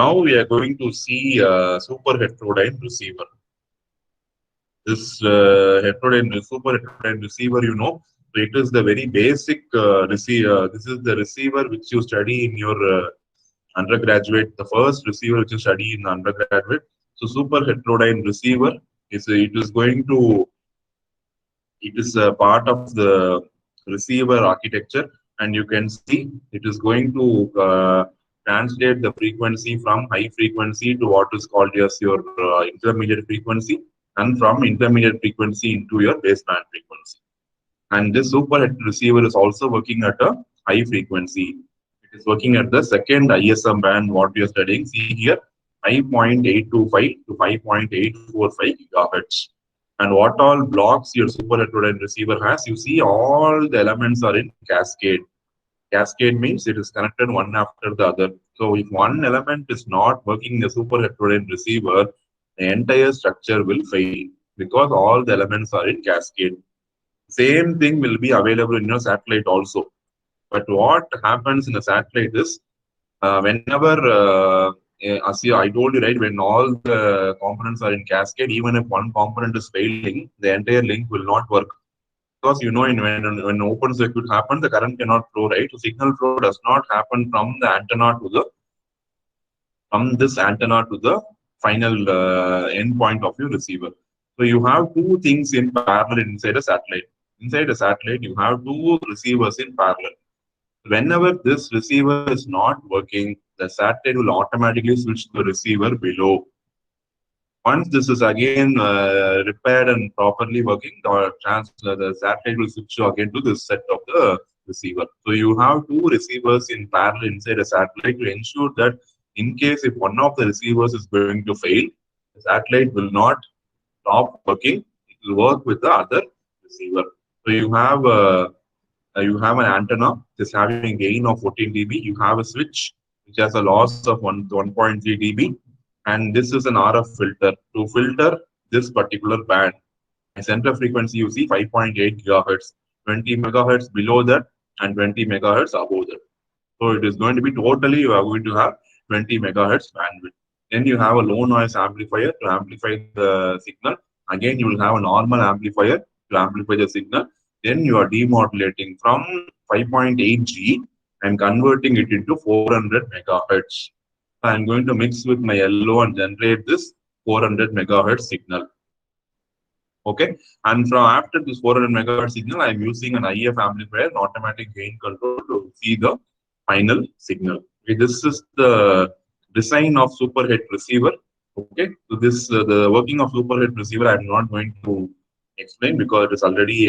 Now we are going to see super heterodyne receiver. This super heterodyne receiver, so it is the very basic receiver. This is the receiver which you study in your undergraduate, the first receiver which you study in undergraduate. So super heterodyne receiver it is a part of the receiver architecture, and you can see it is going to translate the frequency from high frequency to what is called as your intermediate frequency, and from intermediate frequency into your baseband frequency. And this super receiver is also working at a high frequency. It is working at the second ISM band, what we are studying. See here, 5.825 to 5.845 gigahertz. And what all blocks your super heterodyne receiver has, you see all the elements are in cascade. Cascade means it is connected one after the other. So if one element is not working in the super heterodyne receiver, the entire structure will fail because all the elements are in cascade. Same thing will be available in your satellite also. But what happens in a satellite is whenever, I told you, right, when all the components are in cascade, even if one component is failing, the entire link will not work. Because when open circuit happens, the current cannot flow, right? So signal flow does not happen from the antenna to this antenna to the final endpoint of your receiver. So you have two things in parallel inside a satellite. Inside a satellite, you have two receivers in parallel. Whenever this receiver is not working, the satellite will automatically switch to the receiver below. Once this is again repaired and properly working, the satellite will switch again to this set of the receiver. So you have two receivers in parallel inside a satellite to ensure that in case if one of the receivers is going to fail, the satellite will not stop working. It will work with the other receiver. So you have an antenna which is having a gain of 14 dB. You have a switch which has a loss of 1.3 dB. And this is an RF filter to filter this particular band. And center frequency you see 5.8 gigahertz, 20 megahertz below that, and 20 megahertz above that. So it is going to be totally, you are going to have 20 megahertz bandwidth. Then you have a low noise amplifier to amplify the signal. Again, you will have a normal amplifier to amplify the signal. Then you are demodulating from 5.8 G and converting it into 400 megahertz. I'm going to mix with my LO and generate this 400 megahertz signal. Okay, and from after this 400 megahertz signal, I'm using an IF amplifier, an automatic gain control, to see the final signal. Okay, this is the design of superhet receiver. Okay, so this the working of superhet receiver I'm not going to explain because it is already